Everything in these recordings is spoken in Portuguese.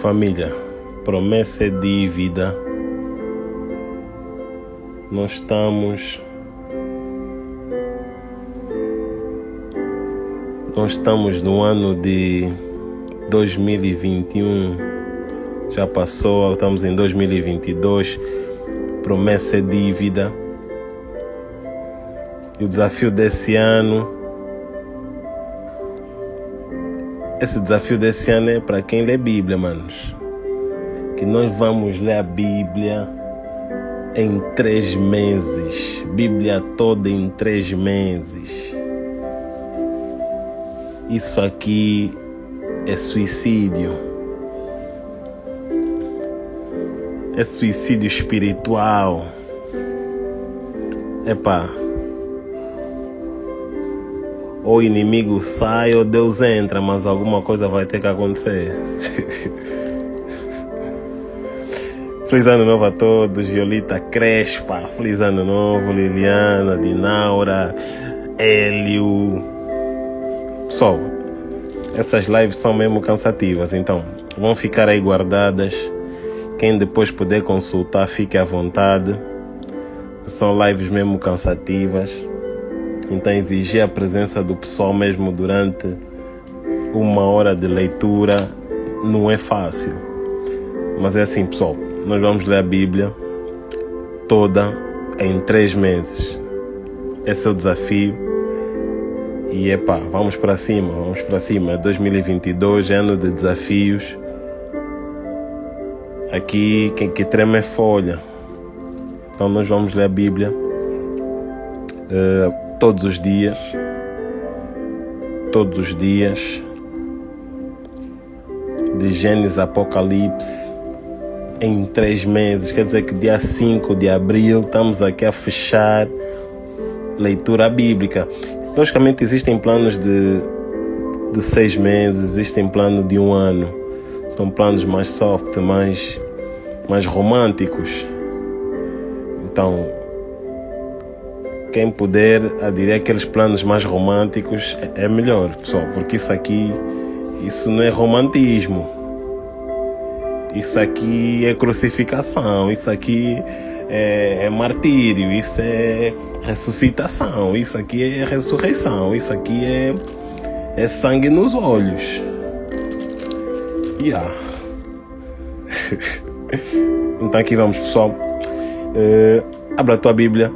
Família, promessa é dívida. Nós estamos no ano de 2021, já passou, estamos em 2022, promessa é dívida. E o desafio desse ano, é para quem lê Bíblia, manos. Que nós vamos ler a Bíblia em 3 meses. Bíblia toda em 3 meses. Isso aqui é suicídio. É suicídio espiritual. Ou o inimigo sai ou Deus entra, mas alguma coisa vai ter que acontecer. Feliz ano novo a todos, Yolita Crespa, feliz ano novo, Liliana, Dinaura, Hélio. Pessoal, essas lives são mesmo cansativas, então vão ficar aí guardadas. Quem depois puder consultar, fique à vontade. São lives mesmo cansativas. Então exigir a presença do pessoal mesmo durante 1 hora de leitura não é fácil. Mas é assim, pessoal, nós vamos ler a Bíblia toda em 3 meses. Esse é o desafio. E vamos para cima. É 2022, ano de desafios. Aqui quem que treme é folha. Então nós vamos ler a Bíblia todos os dias, de Gênesis a Apocalipse, em 3 meses. Quer dizer que dia 5 de abril estamos aqui a fechar leitura bíblica. Logicamente existem planos de 6 meses, existem planos de 1 ano. São planos mais soft, mais românticos. Então, quem puder aderir àqueles planos mais românticos é melhor, pessoal, porque isso não é romantismo. Isso aqui é crucificação, isso aqui é martírio, isso é ressuscitação, isso aqui é ressurreição, isso aqui é sangue nos olhos. Então aqui vamos, pessoal. Abra a tua Bíblia,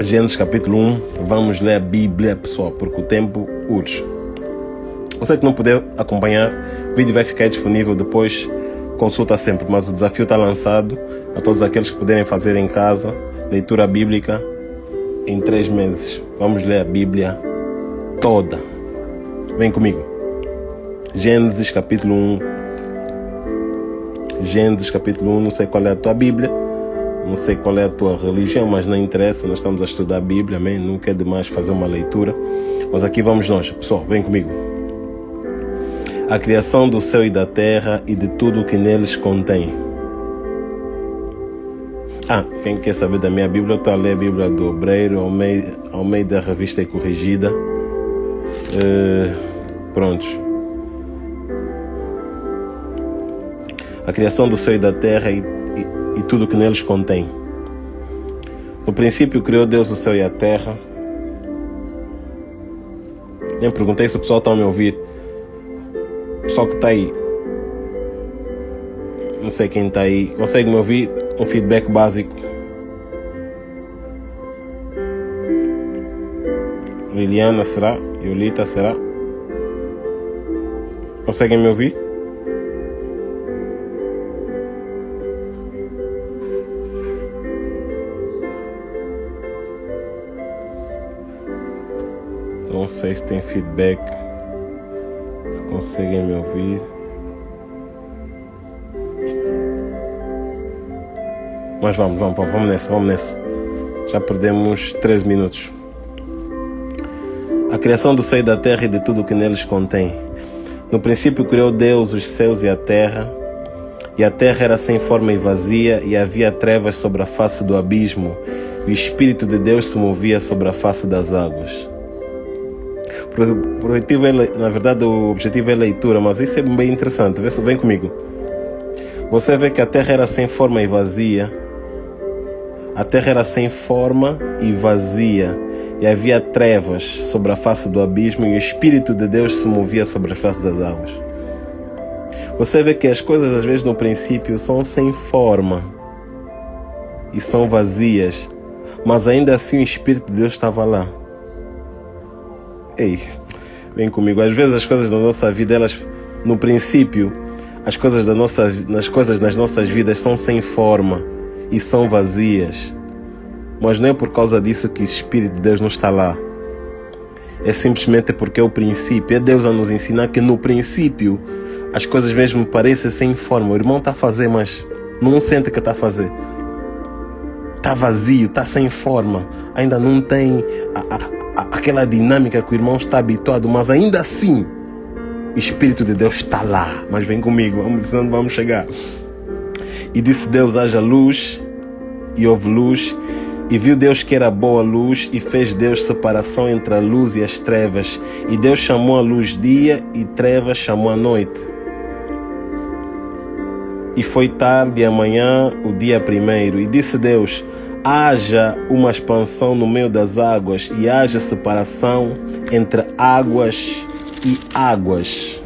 Gênesis capítulo 1. Vamos ler a Bíblia, pessoal, porque o tempo urge. Você que não puder acompanhar, o vídeo vai ficar disponível depois. Consulta sempre, mas o desafio está lançado a todos aqueles que puderem fazer em casa. Leitura bíblica em 3 meses. Vamos ler a Bíblia toda. Vem comigo. Gênesis capítulo 1. Gênesis capítulo 1. Não sei qual é a tua Bíblia, não sei qual é a tua religião, mas não interessa, nós estamos a estudar a Bíblia, amém? Nunca é demais fazer uma leitura. Mas aqui vamos nós, pessoal, vem comigo. A criação do céu e da terra e de tudo o que neles contém. Quem quer saber da minha Bíblia, eu estou a ler a Bíblia do Obreiro, ao meio da revista e corrigida. Prontos. A criação do céu e da terra e tudo o que neles contém. No princípio criou Deus o céu e a terra. Nem perguntei se o pessoal está a me ouvir. O pessoal que está aí, não sei quem está aí, consegue me ouvir? Um feedback básico. Liliana, será? Yolita, será? Conseguem me ouvir? Não sei se tem feedback. Se conseguem me ouvir. Mas vamos nessa. Já perdemos 13 minutos. A criação do céu e da terra e de tudo o que neles contém. No princípio criou Deus os céus e a terra era sem forma e vazia, e havia trevas sobre a face do abismo, e o Espírito de Deus se movia sobre a face das águas. O objetivo é leitura, mas isso é bem interessante. Vem comigo. Você vê que a terra era sem forma e vazia. A terra era sem forma e vazia. E havia trevas sobre a face do abismo e o Espírito de Deus se movia sobre a face das águas. Você vê que as coisas às vezes no princípio são sem forma e são vazias, mas ainda assim o Espírito de Deus estava lá. Ei, vem comigo. Às vezes as coisas da nossa vida, elas no princípio, as coisas nas nossas vidas são sem forma e são vazias. Mas não é por causa disso que o Espírito de Deus não está lá. É simplesmente porque é o princípio. É Deus a nos ensinar que no princípio as coisas mesmo parecem sem forma. O irmão está a fazer, mas não sente que está a fazer. Está vazio, está sem forma. Ainda não tem aquela dinâmica que o irmão está habituado. Mas ainda assim, o Espírito de Deus está lá. Mas vem comigo, senão vamos chegar. E disse Deus, haja luz, e houve luz. E viu Deus que era boa a luz, e fez Deus separação entre a luz e as trevas. E Deus chamou a luz dia, e trevas chamou a noite. E foi tarde e amanhã o dia primeiro. E disse Deus, haja uma expansão no meio das águas, e haja separação entre águas e águas.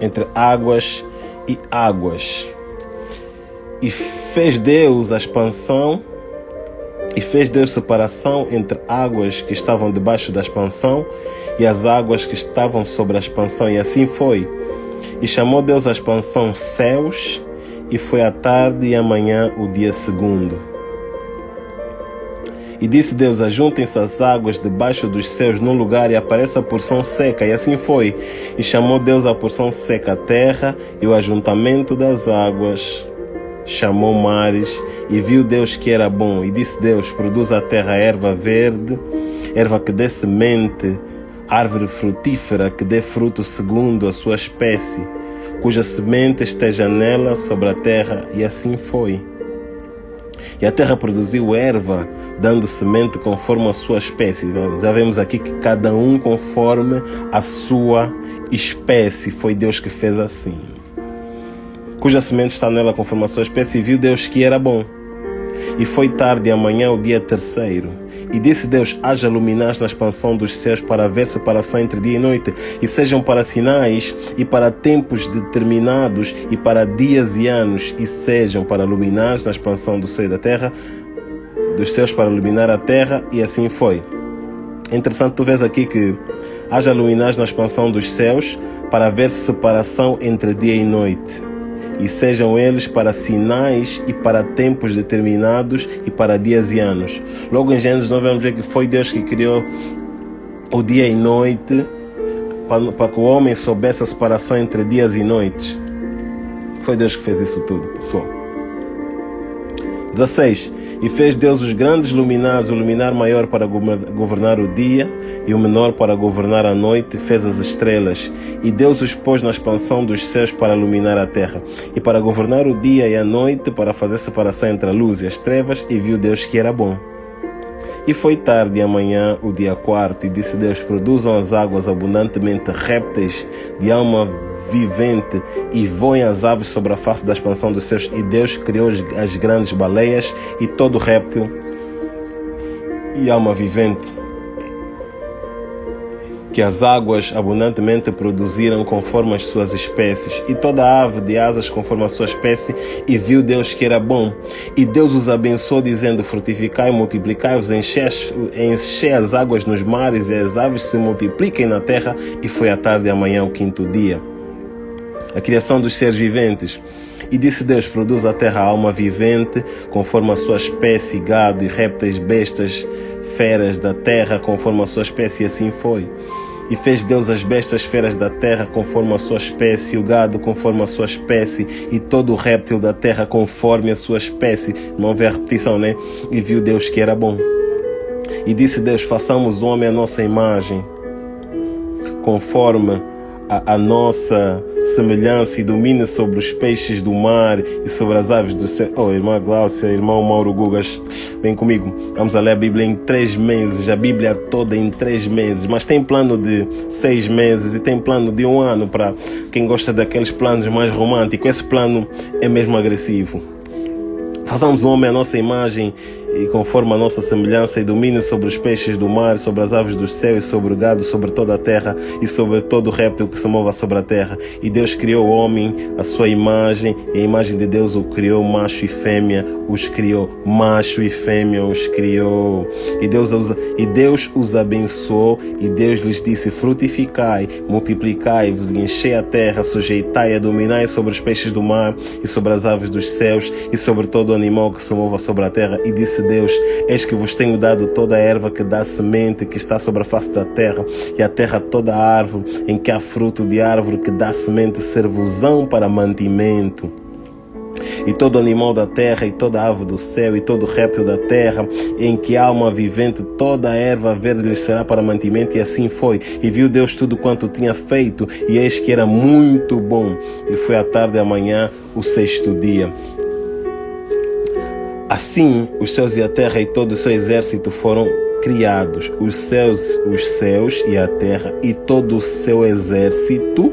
Entre águas e águas. E fez Deus a expansão, e fez Deus separação entre águas que estavam debaixo da expansão e as águas que estavam sobre a expansão. E assim foi. E chamou Deus a expansão céus, e foi à tarde e amanhã o dia segundo. E disse Deus, ajuntem-se as águas debaixo dos céus num lugar, e apareça a porção seca. E assim foi. E chamou Deus a porção seca a terra, e o ajuntamento das águas chamou mares. E viu Deus que era bom. E disse Deus, produz a terra erva verde, erva que dê semente, árvore frutífera que dê fruto segundo a sua espécie, cuja semente esteja nela sobre a terra. E assim foi. E a terra produziu erva, dando semente conforme a sua espécie. Já vemos aqui que cada um conforme a sua espécie. Foi Deus que fez assim. Cuja semente está nela conforme a sua espécie. E viu Deus que era bom. E foi tarde e amanhã o dia terceiro. E disse Deus, haja luminares na expansão dos céus para haver separação entre dia e noite, e sejam para sinais e para tempos determinados e para dias e anos, e sejam para luminares na expansão do céu e da terra, dos céus para iluminar a terra. E assim foi. É interessante tu vês aqui que haja luminares na expansão dos céus para haver separação entre dia e noite, e sejam eles para sinais e para tempos determinados e para dias e anos. Logo em Gênesis nós vamos ver que foi Deus que criou o dia e noite para que o homem soubesse a separação entre dias e noites. Foi Deus que fez isso tudo, pessoal. 16. E fez Deus os grandes luminares, o luminar maior para governar o dia e o menor para governar a noite, fez as estrelas. E Deus os pôs na expansão dos céus para iluminar a terra, e para governar o dia e a noite, para fazer separação entre a luz e as trevas. E viu Deus que era bom. E foi tarde e amanhã o dia quarto. E disse Deus, produzam as águas abundantemente répteis de alma vivente, e voem as aves sobre a face da expansão dos céus. E Deus criou as grandes baleias e todo réptil e alma vivente que as águas abundantemente produziram conforme as suas espécies, e toda ave de asas conforme a sua espécie. E viu Deus que era bom. E Deus os abençoou, dizendo, frutificai, multiplicai-vos, enchei as águas nos mares, e as aves se multipliquem na terra. E foi à tarde e amanhã o quinto dia. A criação dos seres viventes. E disse Deus, produz a terra alma vivente, conforme a sua espécie, gado e répteis, bestas, feras da terra, conforme a sua espécie. E assim foi. E fez Deus as bestas feras da terra, conforme a sua espécie, o gado conforme a sua espécie, e todo o réptil da terra conforme a sua espécie. Não houve a repetição, né? E viu Deus que era bom. E disse Deus, façamos o homem à nossa imagem, conforme a nossa semelhança e domina sobre os peixes do mar e sobre as aves do céu. Oh, irmã Gláucia, irmão Mauro Gugas, vem comigo. Vamos a ler a Bíblia em 3 meses, a Bíblia toda em 3 meses. Mas tem plano de 6 meses e tem plano de 1 ano para quem gosta daqueles planos mais românticos. Esse plano é mesmo agressivo. Façamos o homem à nossa imagem e conforme a nossa semelhança e domine sobre os peixes do mar, sobre as aves do céu e sobre o gado, sobre toda a terra e sobre todo o réptil que se mova sobre a terra. E Deus criou o homem à sua imagem e a imagem de Deus o criou, macho e fêmea os criou, macho e fêmea os criou. E Deus os abençoou e Deus lhes disse: frutificai, multiplicai-vos e enchei a terra, sujeitai-a, dominai sobre os peixes do mar e sobre as aves dos céus e sobre todo o animal que se mova sobre a terra. E disse Deus: eis que vos tenho dado toda a erva que dá semente, que está sobre a face da terra, e a terra toda a árvore em que há fruto de árvore que dá semente, ser-vos-ão para mantimento. E todo animal da terra, e toda ave do céu, e todo réptil da terra, em que há alma vivente, toda a erva verde lhes será para mantimento. E assim foi. E viu Deus tudo quanto tinha feito, e eis que era muito bom. E foi à tarde e à manhã o 6º dia. Assim, os céus e a terra e todo o seu exército foram criados. Os céus e a terra e todo o seu exército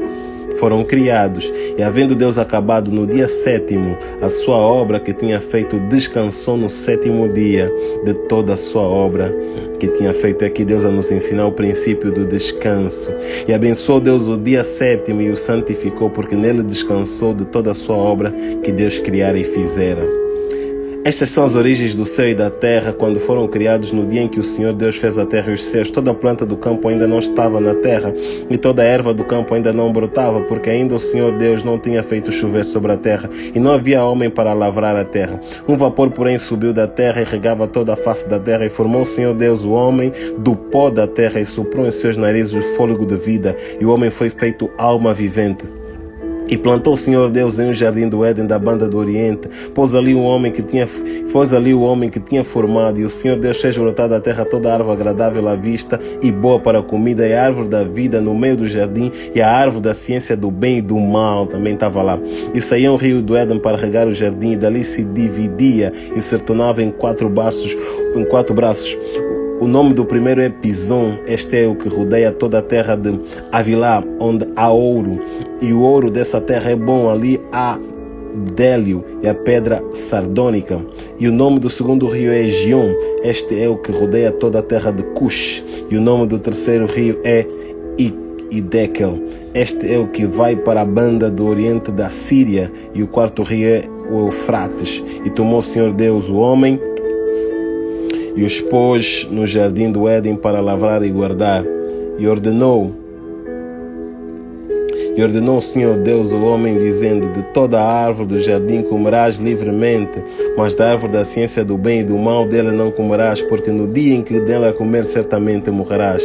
foram criados. E havendo Deus acabado no dia 7º a sua obra que tinha feito, descansou no 7º dia de toda a sua obra que tinha feito. É que Deus a nos ensinar o princípio do descanso. E abençoou Deus o dia 7º e o santificou, porque nele descansou de toda a sua obra que Deus criara e fizera. Estas são as origens do céu e da terra, quando foram criados no dia em que o Senhor Deus fez a terra e os céus. Toda a planta do campo ainda não estava na terra, e toda a erva do campo ainda não brotava, porque ainda o Senhor Deus não tinha feito chover sobre a terra, e não havia homem para lavrar a terra. Um vapor, porém, subiu da terra e regava toda a face da terra, e formou o Senhor Deus o homem do pó da terra, e soprou em seus narizes o fôlego de vida, e o homem foi feito alma vivente. E plantou o Senhor Deus em um jardim do Éden da banda do Oriente, pôs ali o homem que tinha formado, e o Senhor Deus fez brotar da terra toda a árvore agradável à vista e boa para a comida, e a árvore da vida no meio do jardim, e a árvore da ciência do bem e do mal também estava lá. E saía um rio do Éden para regar o jardim, e dali se dividia e se tornava em 4 braços. O nome do primeiro é Pison. Este é o que rodeia toda a terra de Avilá, onde há ouro. E o ouro dessa terra é bom. Ali há bdélio e a pedra sardônica. E o nome do segundo rio é Gion. Este é o que rodeia toda a terra de Cush. E o nome do terceiro rio é Idekel. Este é o que vai para a banda do oriente da Síria. E o quarto rio é o Eufrates. E tomou o Senhor Deus o homem e os pôs no jardim do Éden para lavrar e guardar. E ordenou o Senhor Deus o homem, dizendo: de toda a árvore do jardim comerás livremente, mas da árvore da ciência do bem e do mal dela não comerás, porque no dia em que dela comer certamente morrerás.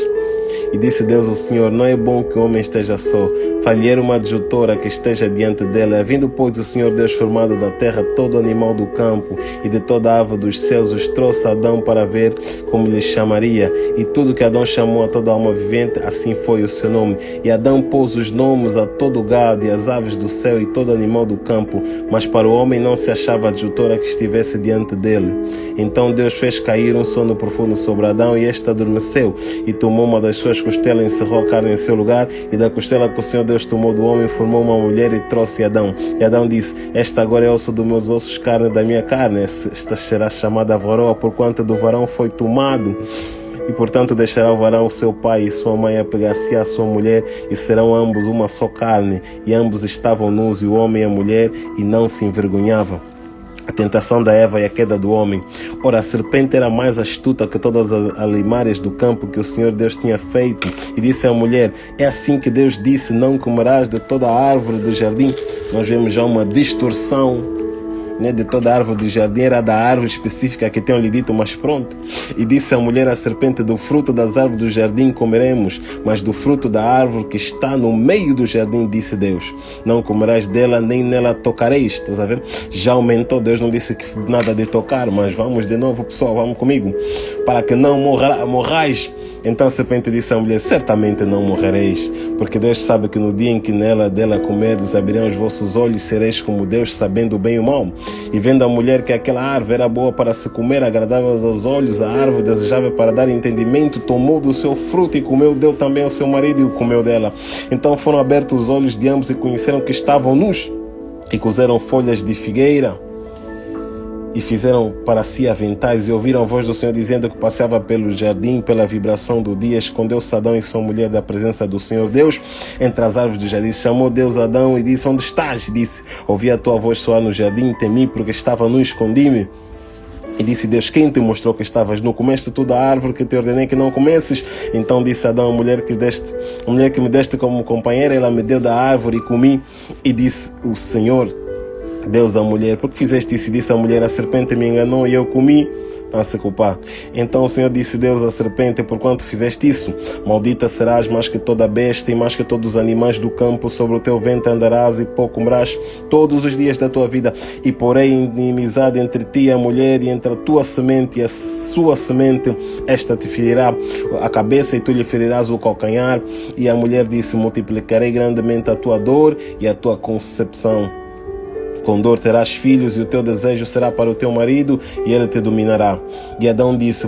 E disse Deus ao Senhor: não é bom que o homem esteja só, falheira uma adjutora que esteja diante dela. Havendo, pois, o Senhor Deus formado da terra todo animal do campo e de toda a ave dos céus, os trouxe a Adão para ver como lhe chamaria. E tudo que Adão chamou a toda alma vivente, assim foi o seu nome. E Adão pôs os nomes a todo o gado e as aves do céu e todo animal do campo, mas para o homem não se achava adjutora que estivesse diante dele. Então Deus fez cair um sono profundo sobre Adão, e este adormeceu, e tomou uma das suas costelas, encerrou a carne em seu lugar, e da costela que o Senhor Deus tomou do homem, formou uma mulher e trouxe Adão. E Adão disse: esta agora é osso dos meus ossos, carne da minha carne. Esta será chamada varoa, porquanto do varão foi tomado. E portanto deixará o varão o seu pai e sua mãe, apegar-se à sua mulher, e serão ambos uma só carne. E ambos estavam nus, e o homem e a mulher, e não se envergonhavam. A tentação da Eva e a queda do homem. Ora, a serpente era mais astuta que todas as alimárias do campo que o Senhor Deus tinha feito, e disse à mulher: é assim que Deus disse: não comerás de toda a árvore do jardim. Nós vemos já uma distorção, de toda a árvore do jardim, era da árvore específica que tinham lhe dito, mas pronto. E disse a mulher à serpente: do fruto das árvores do jardim comeremos, mas do fruto da árvore que está no meio do jardim, disse Deus, não comerás dela, nem nela tocareis. Estás a ver? Já aumentou. Deus não disse que nada de tocar, mas vamos de novo, pessoal, vamos comigo. Para que não morrais. Então a serpente disse à mulher: certamente não morrereis, porque Deus sabe que no dia em que dela comerdes, abrirão os vossos olhos, sereis como Deus, sabendo o bem e o mal. E vendo a mulher que aquela árvore era boa para se comer, agradável aos olhos, a árvore desejável para dar entendimento, tomou do seu fruto e comeu, deu também ao seu marido e o comeu dela. Então foram abertos os olhos de ambos e conheceram que estavam nus, e cozeram folhas de figueira e fizeram para si aventais, e ouviram a voz do Senhor dizendo que passeava pelo jardim. Pela vibração do dia, escondeu-se Adão e sua mulher da presença do Senhor Deus entre as árvores do jardim. Chamou Deus Adão e disse: onde estás? Disse: ouvi a tua voz soar no jardim, temi porque estava nu, escondi-me. E disse Deus: quem te mostrou que estavas nu? Comeste toda a árvore que te ordenei que não comesses? Então disse Adão: a mulher que me deste como companheira, ela me deu da árvore e comi. E disse o Senhor Deus à mulher: por que fizeste isso? E disse a mulher: a serpente me enganou e eu comi. Não se culpar. Então o Senhor disse Deus à serpente: porquanto fizeste isso, maldita serás mais que toda besta e mais que todos os animais do campo. Sobre o teu ventre andarás e pó comerás todos os dias da tua vida. E porém inimizade entre ti e a mulher, e entre a tua semente e a sua semente. Esta te ferirá a cabeça e tu lhe ferirás o calcanhar. E a mulher disse: multiplicarei grandemente a tua dor e a tua concepção. Com dor terás filhos, e o teu desejo será para o teu marido, e ele te dominará. E Adão disse: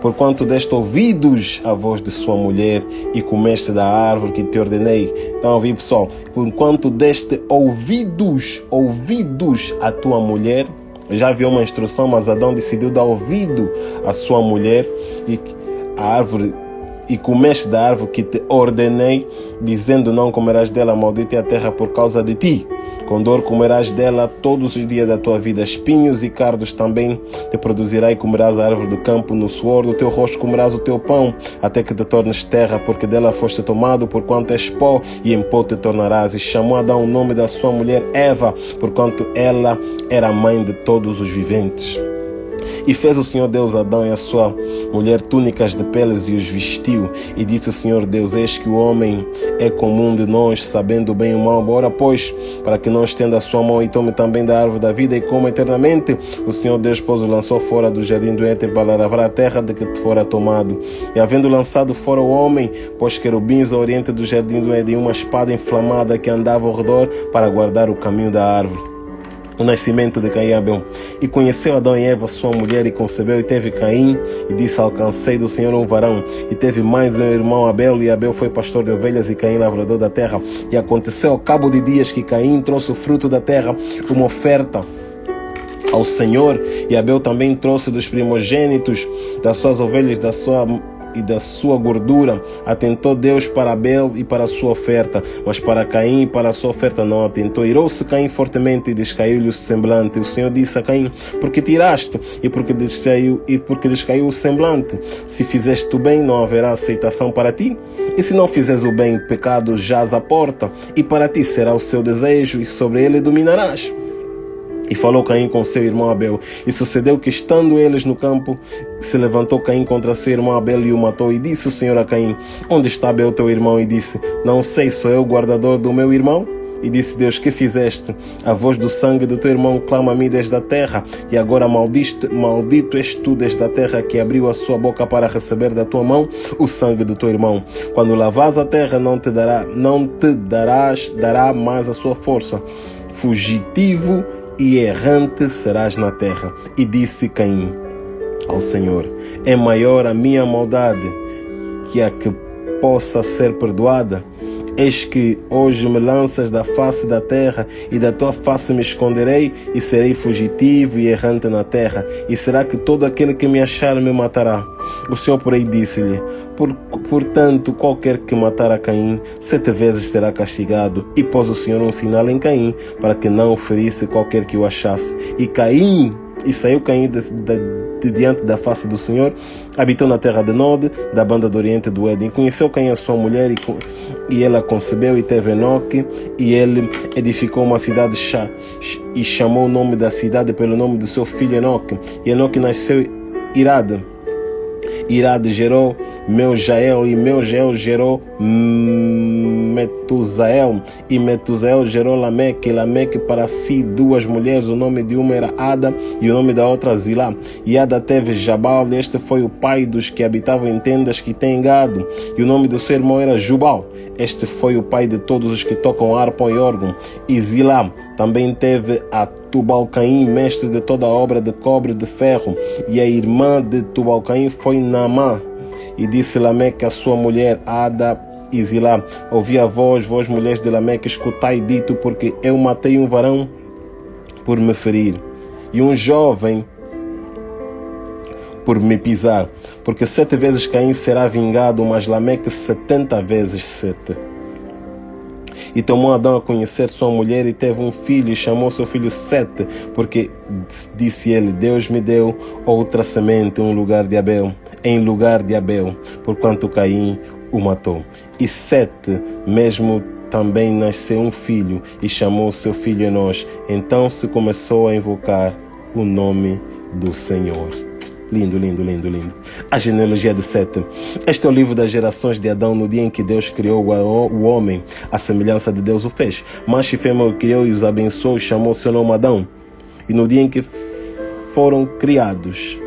porquanto deste ouvidos à voz de sua mulher, e comeste da árvore que te ordenei. Então, ouvi, pessoal, porquanto deste ouvidos à tua mulher. Já havia uma instrução, mas Adão decidiu dar ouvido à sua mulher, e comeste da árvore que te ordenei, dizendo: não comerás dela, maldita é a terra por causa de ti. Com dor comerás dela todos os dias da tua vida, espinhos e cardos também te produzirá, e comerás a árvore do campo. No suor do teu rosto comerás o teu pão, até que te tornes terra, porque dela foste tomado, porquanto és pó, e em pó te tornarás. E chamou Adão o nome da sua mulher Eva, porquanto ela era a mãe de todos os viventes. E fez o Senhor Deus Adão e a sua mulher túnicas de peles e os vestiu. E disse o Senhor Deus: eis que o homem é comum de nós, sabendo o bem e o mal. Ora, pois, para que não estenda a sua mão e tome também da árvore da vida e coma eternamente. O Senhor Deus, pois, o lançou fora do jardim do Éden para lavrar a terra de que te fora tomado. E havendo lançado fora o homem, pôs querubins ao oriente do jardim do Éden, uma espada inflamada que andava ao redor para guardar o caminho da árvore. O nascimento de Caim e Abel. E conheceu Adão e Eva, sua mulher, e concebeu, e teve Caim, e disse: alcancei do Senhor um varão. E teve mais um irmão, Abel, e Abel foi pastor de ovelhas, e Caim lavrador da terra. E aconteceu ao cabo de dias que Caim trouxe o fruto da terra, uma oferta ao Senhor, e Abel também trouxe dos primogênitos das suas ovelhas, da sua gordura. Atentou Deus para Abel e para a sua oferta, mas para Caim e para a sua oferta não atentou. Irou-se Caim fortemente e descaiu-lhe o semblante. O Senhor disse a Caim: porque tiraste e porque descaiu o semblante? Se fizeste o bem, não haverá aceitação para ti, e se não fizeres o bem, pecado jaz à porta, e para ti será o seu desejo, e sobre ele dominarás. E falou Caim com seu irmão Abel. E sucedeu que, estando eles no campo, se levantou Caim contra seu irmão Abel e o matou. E disse o Senhor a Caim: onde está Abel teu irmão? E disse: não sei, sou eu o guardador do meu irmão? E disse Deus: que fizeste? A voz do sangue do teu irmão clama a mim desde a terra. E agora maldito és tu desde a terra, que abriu a sua boca para receber da tua mão o sangue do teu irmão. Quando lavas a terra, não te dará mais a sua força. Fugitivo e errante serás na terra. E disse Caim ao Senhor: é maior a minha maldade que a que possa ser perdoada? Eis que hoje me lanças da face da terra, e da tua face me esconderei, e serei fugitivo e errante na terra. E será que todo aquele que me achar me matará? O Senhor, porém, disse-lhe: portanto, qualquer que matar a Caim, 7 vezes será castigado. E pôs o Senhor um sinal em Caim, para que não ferisse qualquer que o achasse. E saiu Caim de diante da face do Senhor, habitou na terra de Nod, da banda do oriente do Éden. Conheceu Caim a sua mulher, e ela concebeu e teve Enoque, e ele edificou uma cidade e chamou o nome da cidade pelo nome do seu filho Enoque. E Enoque nasceu Irade. Irade gerou Meujael, e Meujael gerou Metusael, e Metusael gerou Lameque, e Lameque para si 2 mulheres, o nome de uma era Ada e o nome da outra Zilá. E Ada teve Jabal, este foi o pai dos que habitavam em tendas que têm gado, e o nome do seu irmão era Jubal, este foi o pai de todos os que tocam harpa e órgão. E Zilá também teve a Tubal-Caim, mestre de toda a obra de cobre e de ferro, e a irmã de Tubal-Caim foi Naamã. E disse Lameque à sua mulher Ada e Zilá: ouvi a voz, vós mulheres de Lameque, escutai dito, porque eu matei um varão por me ferir, e um jovem por me pisar, porque 7 vezes Caim será vingado, mas Lameque 70 vezes 7. E tomou Adão a conhecer sua mulher e teve um filho, e chamou seu filho Sete, porque disse ele: Deus me deu outra semente em lugar de Abel, porquanto Caim o matou. E Sete mesmo também nasceu um filho, e chamou seu filho Enós. Então se começou a invocar o nome do Senhor. Lindo, lindo, lindo, lindo. A genealogia de Sete. Este é o livro das gerações de Adão no dia em que Deus criou o homem. A semelhança de Deus o fez. Macho e fêmea o criou e os abençoou, chamou seu nome Adão. E no dia em que foram criados,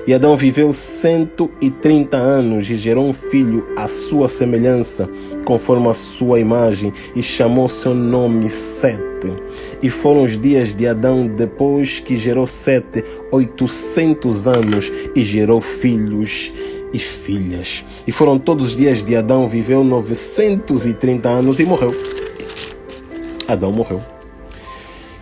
e Adão viveu 130 anos e gerou um filho à sua semelhança, conforme a sua imagem, e chamou seu nome Sete. E foram os dias de Adão depois que gerou Sete, 800 anos, e gerou filhos e filhas. E foram todos os dias de Adão, viveu 930 anos e morreu. Adão morreu.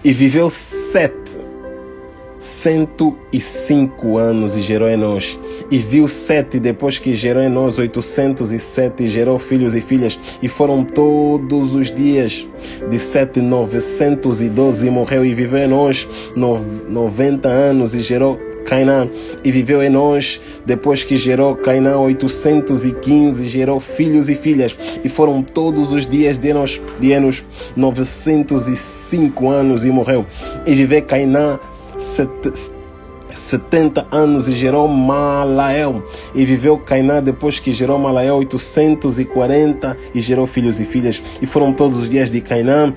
E viveu 105 anos e gerou Enós. E viu Sete depois que gerou Enós 807 e gerou filhos e filhas. E foram todos os dias de Sete 912 e morreu. E viveu Enós 90 anos e gerou Cainã. E viveu Enós depois que gerou Cainã 815 e gerou filhos e filhas. E foram todos os dias de Enos 905 anos e morreu. E viveu Cainã 70 anos e gerou Malael. E viveu Cainã depois que gerou Malael 840 e gerou filhos e filhas. E foram todos os dias de Cainã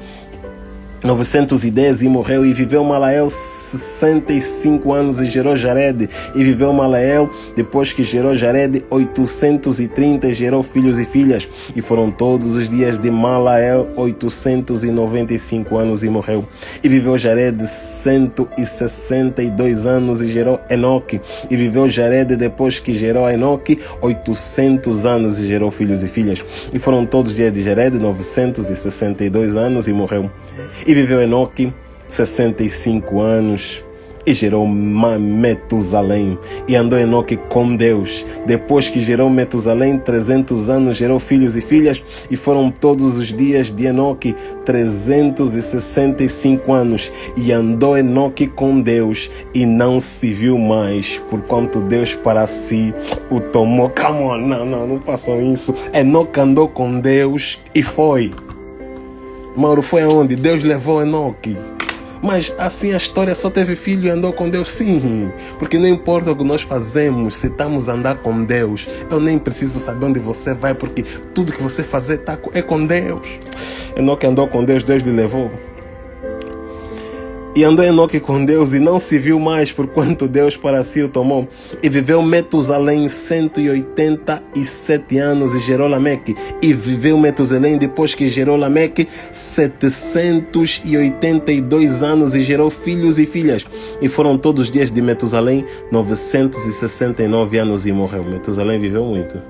910 e morreu. E viveu Malael 65 anos e gerou Jared. E viveu Malael depois que gerou Jared 830 e gerou filhos e filhas. E foram todos os dias de Malael 895 anos e morreu. E viveu Jared 162 anos e gerou Enoque. E viveu Jared depois que gerou Enoque 800 anos e gerou filhos e filhas. E foram todos os dias de Jared 962 anos e morreu. E viveu Enoque 65 anos e gerou Metusalém. E andou Enoque com Deus. Depois que gerou Metusalém 300 anos, gerou filhos e filhas. E foram todos os dias de Enoque 365 anos. E andou Enoque com Deus e não se viu mais, porquanto Deus para si o tomou. Come on, não façam isso. Enoque andou com Deus e foi. Mauro, foi aonde? Deus levou Enoque. Mas assim a história só teve filho e andou com Deus? Sim, porque não importa o que nós fazemos, se estamos a andar com Deus, eu nem preciso saber onde você vai, porque tudo que você fazer é com Deus. Enoque andou com Deus, Deus lhe levou. E andou Enoque com Deus e não se viu mais, porquanto Deus para si o tomou. E viveu Metusalém 187 anos e gerou Lameque. E viveu Metusalém depois que gerou Lameque 782 anos e gerou filhos e filhas. E foram todos os dias de Metusalém 969 anos e morreu. Metusalém viveu muito.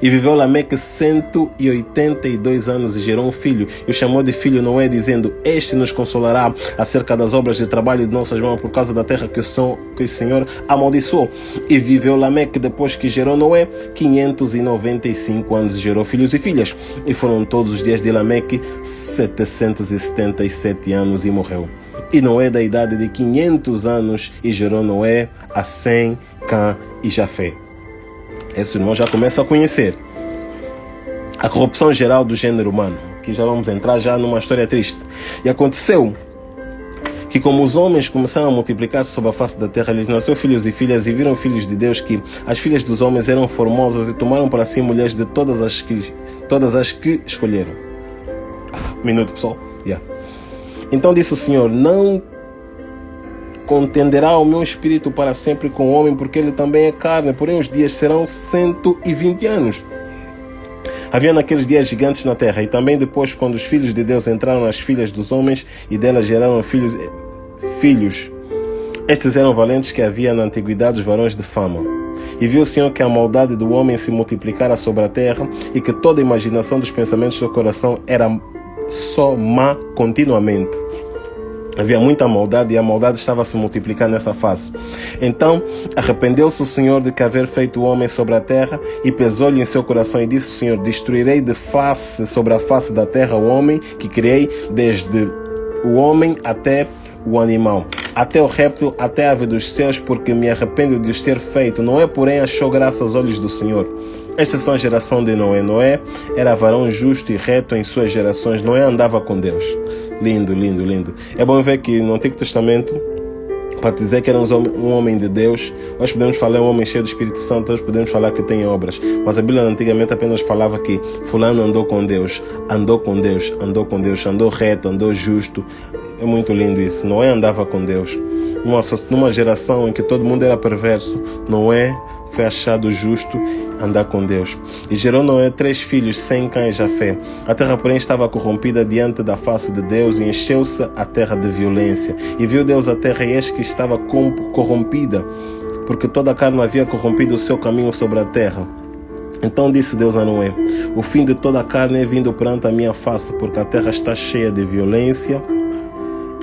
E viveu Lameque 182 anos e gerou um filho, e o chamou de filho Noé, dizendo: este nos consolará acerca das obras de trabalho de nossas mãos, por causa da terra que o Senhor amaldiçoou. E viveu Lameque depois que gerou Noé 595 anos e gerou filhos e filhas. E foram todos os dias de Lameque 777 anos e morreu. E Noé da idade de 500 anos e gerou Noé a Sem, Cã e Jafé. Esse irmão já começa a conhecer a corrupção geral do gênero humano, que já vamos entrar já numa história triste. E aconteceu que como os homens começaram a multiplicar-se sobre a face da terra, lhes nasceu filhos e filhas, e viram filhos de Deus que as filhas dos homens eram formosas, e tomaram para si mulheres de todas as que escolheram. Minuto, pessoal. Então disse o Senhor: não contenderá o meu espírito para sempre com o homem, porque ele também é carne, porém os dias serão 120 anos. Havia naqueles dias gigantes na terra, e também depois, quando os filhos de Deus entraram nas filhas dos homens, e delas geraram filhos. Estes eram valentes que havia na antiguidade os varões de fama. E viu o Senhor que a maldade do homem se multiplicara sobre a terra, e que toda a imaginação dos pensamentos do seu coração era só má continuamente. Havia muita maldade, e a maldade estava a se multiplicar nessa face. Então arrependeu-se o Senhor de que haver feito o homem sobre a terra, e pesou-lhe em seu coração, e disse o Senhor: destruirei de face sobre a face da terra o homem que criei, desde o homem até o animal, até o réptil, até a ave dos céus, porque me arrependo de os ter feito. Noé, porém, achou graça aos olhos do Senhor. Estas são a geração de Noé. Noé era varão justo e reto em suas gerações. Noé andava com Deus. Lindo, lindo, lindo. É bom ver que no Antigo Testamento, para dizer que era um homem de Deus, nós podemos falar um homem cheio do Espírito Santo, nós podemos falar que tem obras, mas a Bíblia antigamente apenas falava que fulano andou com Deus, andou com Deus, andou com Deus, andou reto, andou justo. É muito lindo isso. Noé andava com Deus. Numa geração em que todo mundo era perverso, Noé foi achado justo andar com Deus. E gerou Noé 3 filhos, Sem, Cã e Jafé. A terra, porém, estava corrompida diante da face de Deus, e encheu-se a terra de violência. E viu Deus a terra, e eis que estava corrompida, porque toda a carne havia corrompido o seu caminho sobre a terra. Então disse Deus a Noé: o fim de toda a carne é vindo perante a minha face, porque a terra está cheia de violência,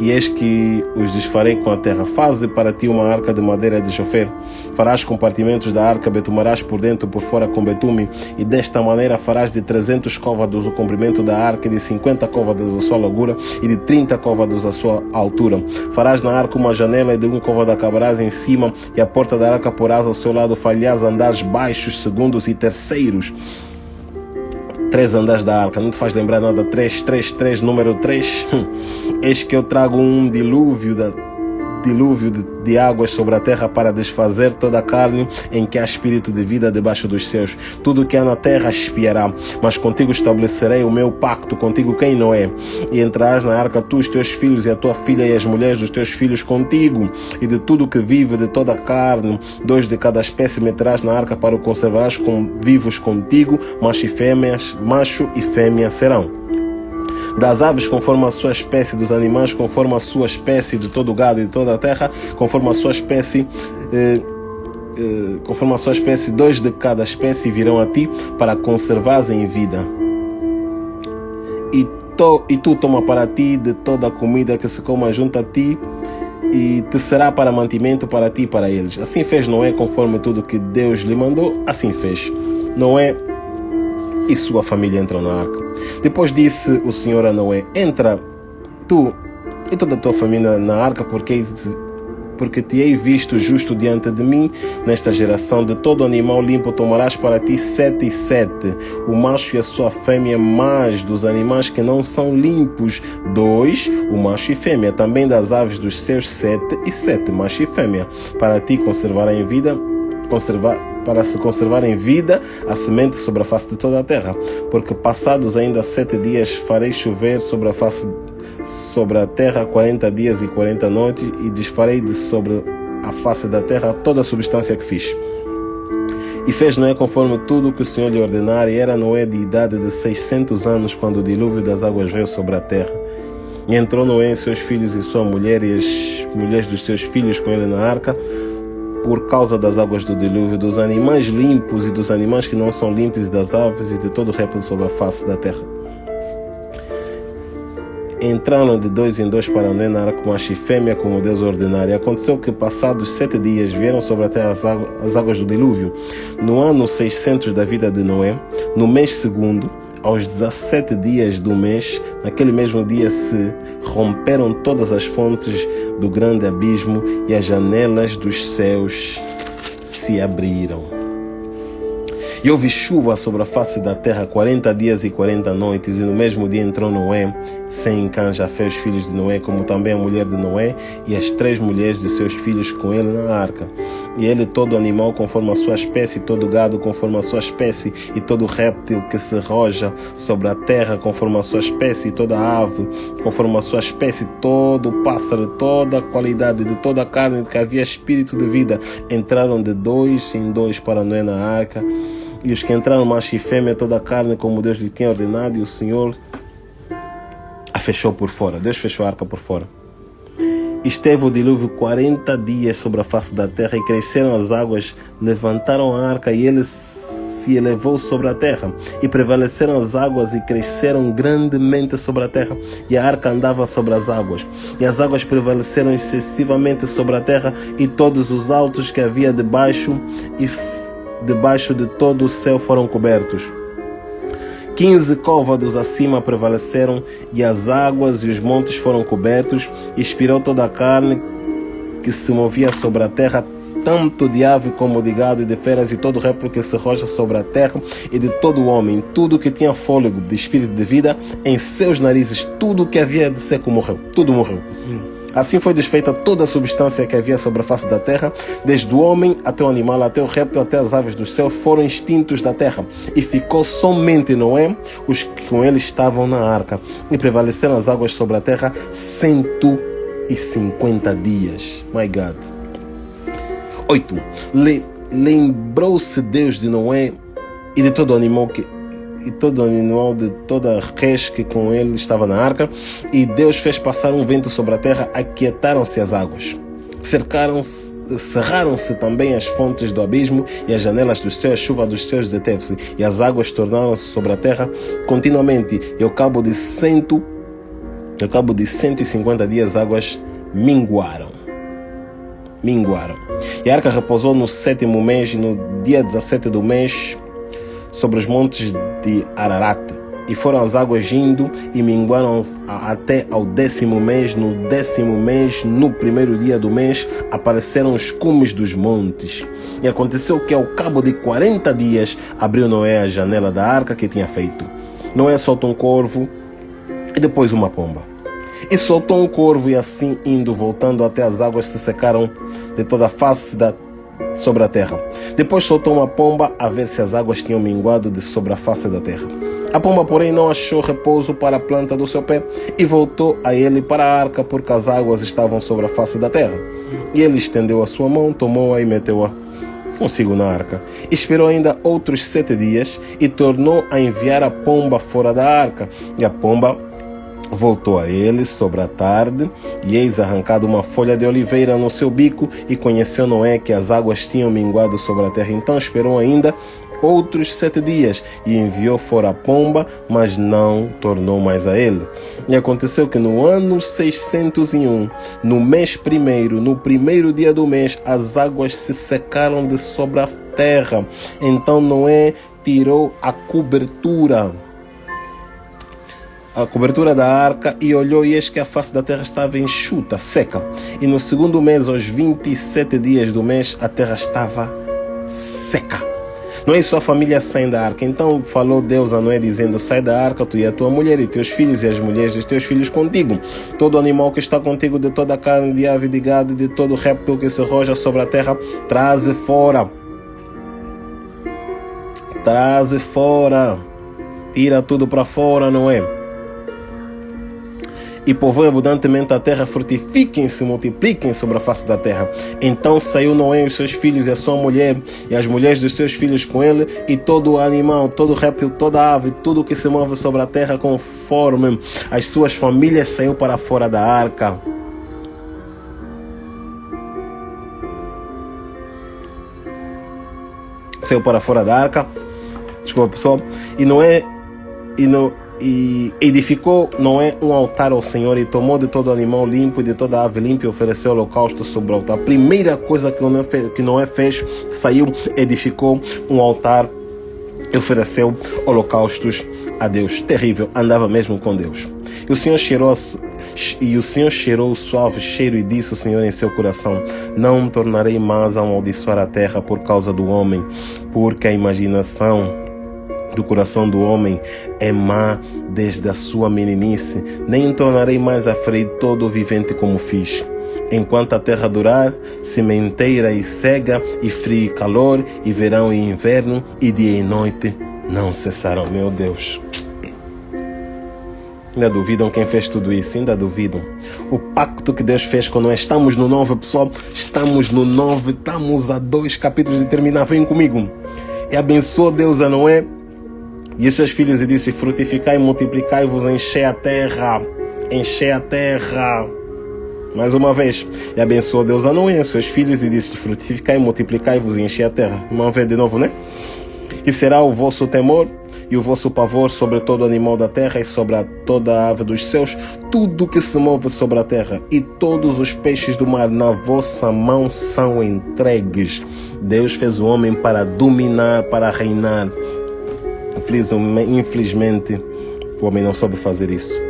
e eis que os desfarei com a terra. Faze para ti uma arca de madeira de Jofer. Farás compartimentos da arca, betumarás por dentro e por fora com betume, e desta maneira farás de 300 côvados o comprimento da arca, e de 50 côvados a sua largura, e de 30 côvados a sua altura. Farás na arca uma janela, e de um côvado acabarás em cima, e a porta da arca porás ao seu lado. Falhás andares baixos, segundos e terceiros. 3 andares da arca, não te faz lembrar nada? 3, número 3. Eis que eu trago um dilúvio de águas sobre a terra, para desfazer toda a carne em que há espírito de vida debaixo dos céus. Tudo que há na terra espiará, mas contigo estabelecerei o meu pacto, contigo quem Noé. E entrarás na arca tu, os teus filhos, e a tua filha, e as mulheres dos teus filhos contigo. E de tudo que vive, de toda a carne, 2 de cada espécie meterás na arca, para o conservarás vivos contigo. Macho e fêmea serão. Das aves conforme a sua espécie, dos animais conforme a sua espécie, de todo o gado e de toda a terra conforme a sua espécie, 2 de cada espécie virão a ti, para conservares em vida. E tu toma para ti de toda a comida que se coma junto a ti, e te será para mantimento para ti e para eles. Assim fez Noé, conforme tudo que Deus lhe mandou, assim fez. Noé e sua família entram na arca. Depois disse o Senhor a Noé: entra tu e toda a tua família na arca, porque te hei visto justo diante de mim nesta geração. De todo animal limpo tomarás para ti 7 e 7, o macho e a sua fêmea, mas dos animais que não são limpos 2, o macho e fêmea. Também das aves dos céus 7 e 7, macho e fêmea, para ti para se conservar em vida a semente sobre a face de toda a terra. Porque passados ainda 7 dias farei chover sobre a terra 40 dias e 40 noites, e desfarei de sobre a face da terra toda a substância que fiz. E fez Noé conforme tudo o que o Senhor lhe ordenara, e era Noé de idade de 600 anos, quando o dilúvio das águas veio sobre a terra. E entrou Noé, seus filhos e sua mulher, e as mulheres dos seus filhos com ele na arca, por causa das águas do dilúvio, dos animais limpos e dos animais que não são limpos, e das aves e de todo o réptil sobre a face da terra. Entraram de 2 em 2 para Noé na arca, macho e fêmea, como Deus ordenara. E aconteceu que, passados 7 dias, vieram sobre a terra as águas do dilúvio. No ano 600 da vida de Noé, no mês segundo, aos 17 dias do mês, naquele mesmo dia se romperam todas as fontes do grande abismo, e as janelas dos céus se abriram. E houve chuva sobre a face da terra 40 dias e 40 noites, e no mesmo dia entrou Noé, sem cães, a fé os filhos de Noé, como também a mulher de Noé, e as 3 mulheres de seus filhos com ele na arca. E ele, todo animal conforme a sua espécie, todo gado conforme a sua espécie, e todo réptil que se roja sobre a terra conforme a sua espécie, e toda ave conforme a sua espécie, todo pássaro, toda a qualidade de toda a carne que havia espírito de vida, entraram de 2 em 2 para Noé na arca. E os que entraram, macho e fêmea, toda a carne, como Deus lhe tinha ordenado, e o Senhor a fechou por fora. Deus fechou a arca por fora. Esteve o dilúvio 40 dias sobre a face da terra, e cresceram as águas, levantaram a arca, e ele se elevou sobre a terra. E prevaleceram as águas, e cresceram grandemente sobre a terra, e a arca andava sobre as águas. E as águas prevaleceram excessivamente sobre a terra, e todos os altos que havia debaixo de todo o céu foram cobertos. 15 côvados acima prevaleceram, e as águas e os montes foram cobertos, e expirou toda a carne que se movia sobre a terra, tanto de ave como de gado e de feras, e todo réptil que se roja sobre a terra, e de todo homem, tudo que tinha fôlego de espírito de vida em seus narizes, tudo que havia de seco morreu, tudo morreu. Assim foi desfeita toda a substância que havia sobre a face da terra, desde o homem até o animal, até o réptil, até as aves do céu, foram extintos da terra. E ficou somente Noé, os que com ele estavam na arca. E prevaleceram as águas sobre a terra 150 dias. My God. 8. Lembrou-se Deus de Noé e de todo animal de toda res que com ele estava na arca, e Deus fez passar um vento sobre a terra, aquietaram-se as águas, cerraram-se também as fontes do abismo e as janelas do céu, a chuva dos céus deteve-se, e as águas tornaram-se sobre a terra continuamente, e ao cabo de 150 dias as águas minguaram. E a arca repousou no 7º mês, e no dia 17 do mês, sobre os montes de Ararat, e foram as águas indo e minguaram até ao 10º mês. No 10º mês, no 1º dia do mês, apareceram os cumes dos montes. E aconteceu que ao cabo de 40 dias abriu Noé a janela da arca que tinha feito. Noé soltou um corvo e depois uma pomba. E soltou um corvo, e assim indo, voltando, até as águas se secaram de toda a face sobre a terra. Depois soltou uma pomba, a ver se as águas tinham minguado de sobre a face da terra. A pomba, porém, não achou repouso para a planta do seu pé, e voltou a ele para a arca, porque as águas estavam sobre a face da terra. E ele estendeu a sua mão, tomou-a e meteu-a consigo na arca. Esperou ainda outros 7 dias, e tornou a enviar a pomba fora da arca. E a pomba voltou a ele sobre a tarde, e eis arrancado uma folha de oliveira no seu bico, e conheceu Noé que as águas tinham minguado sobre a terra. Então esperou ainda outros 7 dias, e enviou fora a pomba, mas não tornou mais a ele. E aconteceu que no ano 601, no mês 1º, no 1º dia do mês, as águas se secaram de sobre a terra. Então Noé tirou a cobertura da arca, e olhou, e eis que a face da terra estava enxuta, seca. E no 2º mês, aos 27 dias do mês, a terra estava seca. Noé e sua família saem da arca. Então falou Deus a Noé, dizendo: sai da arca, tu e a tua mulher, e teus filhos, e as mulheres dos teus filhos contigo. Todo animal que está contigo, de toda a carne, de ave, de gado, de todo réptil que se roja sobre a terra, traze fora. Tira tudo para fora, Noé. E povoem abundantemente a terra, frutifiquem-se, multipliquem sobre a face da terra. Então saiu Noé e os seus filhos, e a sua mulher, e as mulheres dos seus filhos com ele, e todo animal, todo réptil, toda ave, tudo que se move sobre a terra, conforme as suas famílias, saiu para fora da arca. Saiu para fora da arca. Desculpa, pessoal. E edificou Noé um altar ao Senhor, e tomou de todo animal limpo e de toda ave limpa, e ofereceu holocausto sobre o altar. A primeira coisa que Noé fez, saiu, edificou um altar e ofereceu holocaustos a Deus. Terrível, andava mesmo com Deus. E o Senhor cheirou o suave cheiro e disse o Senhor em seu coração: não tornarei mais a amaldiçoar a terra por causa do homem, porque a imaginação do coração do homem é má desde a sua meninice, nem tornarei mais a ferir todo o vivente como fiz. Enquanto a terra durar, sementeira e cega, e frio e calor, e verão e inverno, e dia e noite não cessarão. Meu Deus. Ainda duvidam quem fez tudo isso? Ainda duvidam. O pacto que Deus fez com nós. Estamos no 9, pessoal. Estamos no 9. Estamos a 2 capítulos de terminar. Vem comigo. E abençoou Deus a Noé e seus filhos e disse: frutificai e multiplicai-vos, enchei a terra. Enchei a terra. Mais uma vez. E abençoou Deus a Noé e seus filhos e disse: frutificai e multiplicai-vos e enchei a terra. Vamos ver de novo, né? E será o vosso temor e o vosso pavor sobre todo animal da terra e sobre toda a ave dos céus, tudo que se move sobre a terra, e todos os peixes do mar na vossa mão são entregues. Deus fez o homem para dominar, para reinar. Infelizmente, o homem não soube fazer isso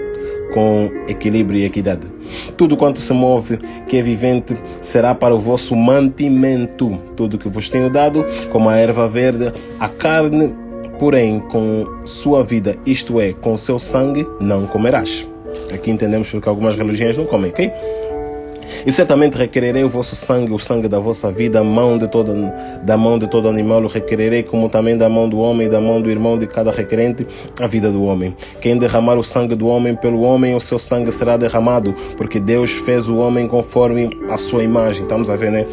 com equilíbrio e equidade. Tudo quanto se move, que é vivente, será para o vosso mantimento. Tudo que vos tenho dado, como a erva verde, a carne, porém, com sua vida, isto é, com seu sangue, não comerás. Aqui entendemos porque algumas religiões não comem, ok? E certamente requererei o vosso sangue, o sangue da vossa vida, da mão de todo animal o requererei, como também da mão do homem e da mão do irmão de cada requerente, a vida do homem. Quem derramar o sangue do homem pelo homem, o seu sangue será derramado, porque Deus fez o homem conforme a sua imagem. Estamos a ver, né?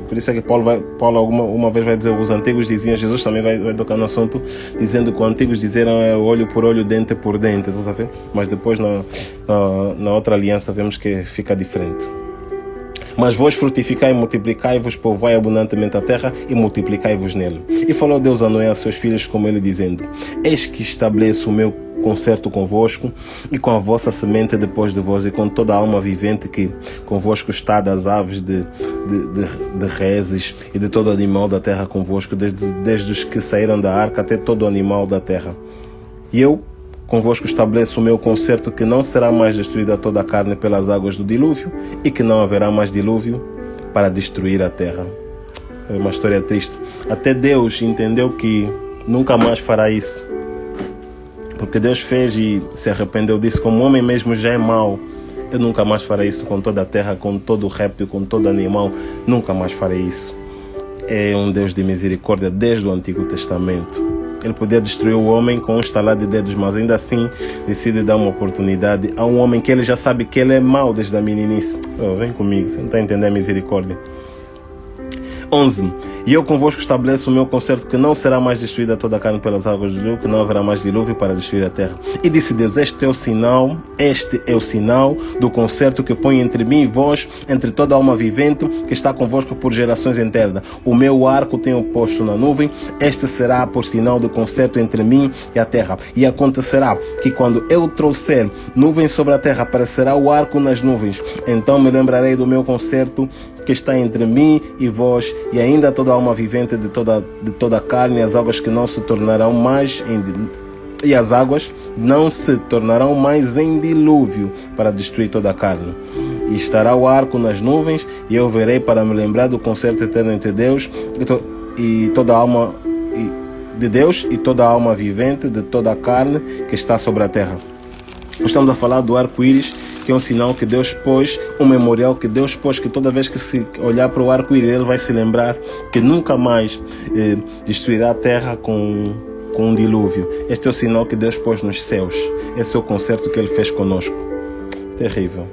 Por isso é que Paulo alguma vez vai dizer, os antigos diziam, Jesus também vai tocar no assunto, dizendo que os antigos diziam olho por olho, dente por dente, estás a ver? Mas depois na outra aliança vemos que fica diferente. Mas vós frutificai e multiplicai-vos, povoai abundantemente a terra e multiplicai-vos nele. E falou Deus a Noé a seus filhos como ele, dizendo: eis que estabeleço o meu concerto convosco e com a vossa semente depois de vós, e com toda a alma vivente que convosco está, das aves de reses e de todo animal da terra convosco, desde os que saíram da arca até todo animal da terra. E eu convosco estabeleço o meu concerto, que não será mais destruída toda a carne pelas águas do dilúvio, e que não haverá mais dilúvio para destruir a terra. É uma história triste. Até Deus entendeu que nunca mais fará isso, porque Deus fez e se arrependeu disso. Como o homem mesmo já é mau, eu nunca mais farei isso com toda a terra, com todo o réptil, com todo animal. Nunca mais farei isso. É um Deus de misericórdia desde o Antigo Testamento. Ele podia destruir o homem com um estalar de dedos, mas ainda assim decide dar uma oportunidade a um homem que ele já sabe que ele é mau desde a meninice. Vem comigo, você não está entendendo a misericórdia. 11. E eu convosco estabeleço o meu concerto, que não será mais destruída toda a carne pelas águas do dilúvio, que não haverá mais dilúvio para destruir a terra. E disse Deus: este é o sinal do concerto que põe entre mim e vós, entre toda a alma vivente que está convosco por gerações eternas. O meu arco tenho posto na nuvem, este será por sinal do concerto entre mim e a terra. E acontecerá que quando eu trouxer nuvens sobre a terra, aparecerá o arco nas nuvens. Então me lembrarei do meu concerto que está entre mim e vós, e ainda toda a alma vivente de toda a carne, as águas que não se tornarão mais e as águas não se tornarão mais em dilúvio para destruir toda a carne. E estará o arco nas nuvens, e eu verei para me lembrar do concerto eterno entre Deus e toda a alma de Deus e toda a alma vivente de toda a carne que está sobre a terra. Estamos a falar do arco-íris, que é um sinal que Deus pôs, um memorial que Deus pôs, que toda vez que se olhar para o arco-íris, ele vai se lembrar que nunca mais destruirá a terra com um dilúvio. Este é o sinal que Deus pôs nos céus. Esse é o concerto que ele fez conosco. Terrível.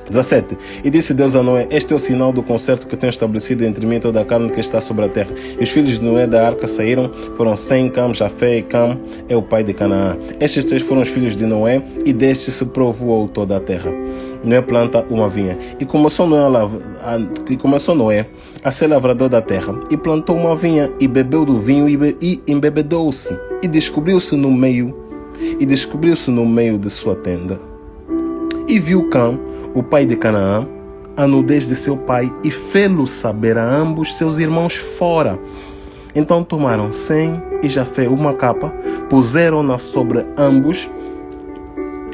17. E disse Deus a Noé: este é o sinal do concerto que tenho estabelecido entre mim e toda a carne que está sobre a terra. E os filhos de Noé da arca saíram, foram Sem, Cam, Jafé, e Cam é o pai de Canaã. Estes 3 foram os filhos de Noé, e destes se povoou toda a terra. Noé planta uma vinha. E começou Noé a ser lavrador da terra, e plantou uma vinha, e bebeu do vinho, e embebedou-se, e descobriu-se no meio de sua tenda. E viu Cam, o pai de Canaã, a nudez de seu pai, e fê-lo saber a ambos seus irmãos fora. Então tomaram Sem e Jafé uma capa, puseram-na sobre ambos,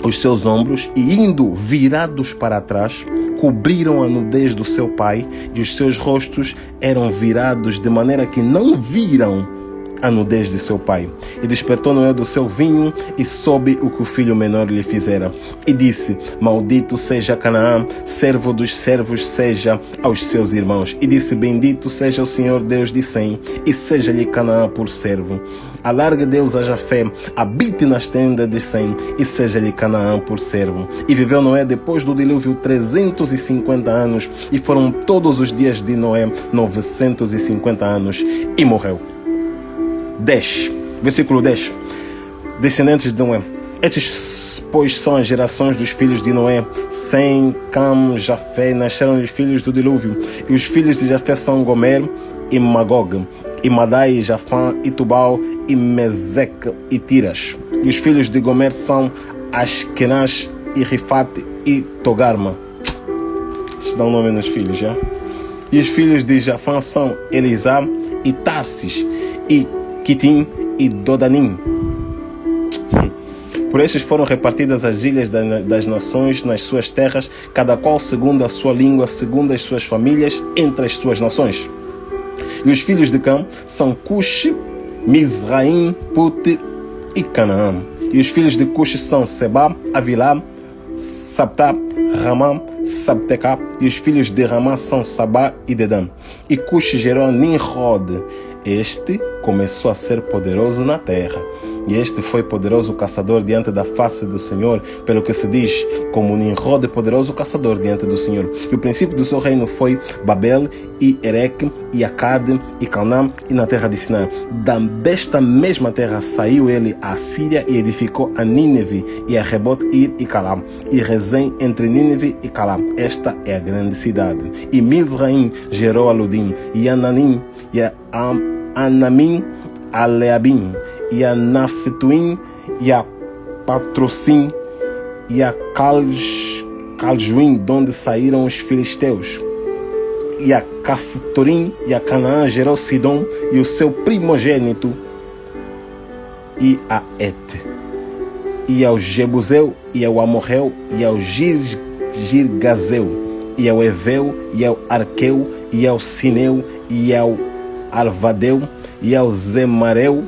os seus ombros e, indo virados para trás, cobriram a nudez do seu pai, e os seus rostos eram virados de maneira que não viram a nudez de seu pai. E despertou Noé do seu vinho e soube o que o filho menor lhe fizera. E disse: maldito seja Canaã, servo dos servos seja aos seus irmãos. E disse: bendito seja o Senhor Deus de Sem, e seja-lhe Canaã por servo. Alargue Deus a Jafé, habite nas tendas de Sem, e seja-lhe Canaã por servo. E viveu Noé depois do dilúvio 350 anos, e foram todos os dias de Noé 950 anos, e morreu. 10, versículo 10. Descendentes de Noé. Estes, pois, são as gerações dos filhos de Noé. Sem, Cam, Jafé, nasceram os filhos do dilúvio. E os filhos de Jafé são Gomer e Magog, e Madai, Jafã, e Tubal, e Meseque, e Tiras. E os filhos de Gomer são Askenaz, e Rifate, e Togarma. Deixa eu dar um nome nos filhos, já. E os filhos de Jafã são Elisá, e Tarsis, e Quitim e Dodanim. Por estes foram repartidas as ilhas das nações nas suas terras, cada qual segundo a sua língua, segundo as suas famílias, entre as suas nações. E os filhos de Cam são Cush, Mizraim, Put e Canaã. E os filhos de Cush são Seba, Avilá, Sabta, Ramá, Sabteca. E os filhos de Ramá são Sabá e Dedã. E Cush gerou Nimrod. Este começou a ser poderoso na terra. E este foi poderoso caçador diante da face do Senhor, pelo que se diz, como Nimrod, poderoso caçador diante do Senhor. E o princípio do seu reino foi Babel, e Ereque, e Acade, e Calnã, e na terra de Siná. Desta mesma terra saiu ele à Síria e edificou a Nínive, e a Rebot-Ir e Calá, e Rezém entre Nínive e Calá. Esta é a grande cidade. E Mizraim gerou a Ludim, e Ananim, e a Anamim, a Leabim, e a Naftuim, e a Patrocim, e a Caljuim, de onde saíram os filisteus. E a Caftorim, e a Canaã gerou Sidom, e o seu primogênito, e a Et, e ao Jebuseu, e ao Amorreu, e ao Girgazeu, e ao Eveu, e ao Arqueu, e ao Sineu, e ao Arvadeu, e ao Zemareu,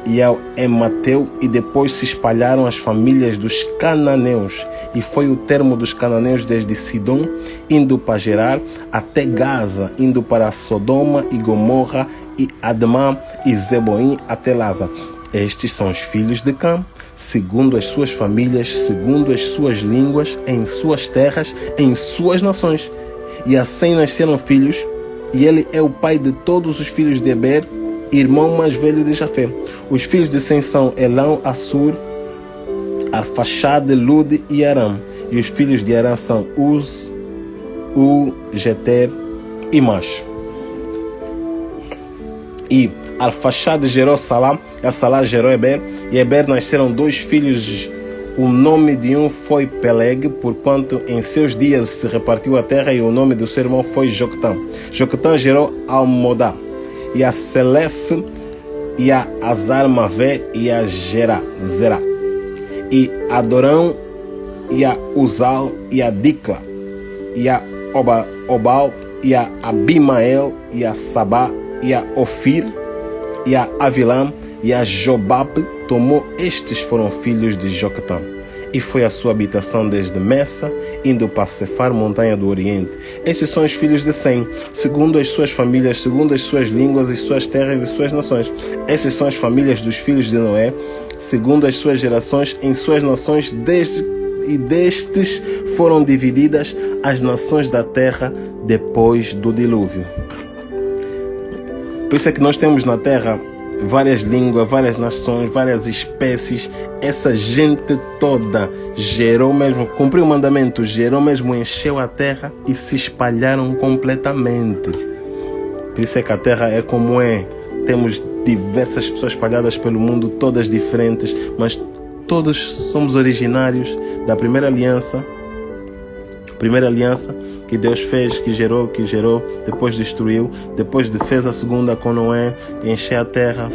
e ao Emateu, e depois se espalharam as famílias dos cananeus, e foi o termo dos cananeus desde Sidom, indo para Gerar, até Gaza, indo para Sodoma e Gomorra, e Admá, e Zeboim, até Laza. Estes são os filhos de Cam, segundo as suas famílias, segundo as suas línguas, em suas terras, em suas nações. E assim nasceram filhos, e ele é o pai de todos os filhos de Eber, irmão mais velho de Jafé. Os filhos de Sem são Elão, Assur, Arfaxade, Lud e Aram. E os filhos de Aram são Uz, Jeter e Mash. E Arfaxade gerou Salá, e a Salá gerou Eber, e Eber nasceram dois filhos. O nome de um foi Peleg, porquanto em seus dias se repartiu a terra, e o nome do seu irmão foi Joctã. Joctã gerou Almodá, e a Selef, e a Azar-Mavé, e a Zerá, e a Dorão, e a Uzal, e a Dicla, e a Obal, e a Abimael, e a Sabá, e a Ofir, e a Avilam, e a Jobab tomou. Estes foram filhos de Joctã. E foi a sua habitação desde Messa, indo para Cefar, montanha do Oriente. Estes são os filhos de Sem, segundo as suas famílias, segundo as suas línguas e suas terras e suas nações. Estas são as famílias dos filhos de Noé, segundo as suas gerações, em suas nações, destes foram divididas as nações da terra depois do dilúvio. Por isso é que nós temos na terra várias línguas, várias nações, várias espécies. Essa gente toda gerou mesmo, cumpriu o mandamento, gerou mesmo, encheu a terra e se espalharam completamente. Por isso é que a terra é como é. Temos diversas pessoas espalhadas pelo mundo, todas diferentes, mas todos somos originários da primeira aliança que Deus fez, que gerou, depois destruiu, depois fez a segunda com Noé, encher a terra,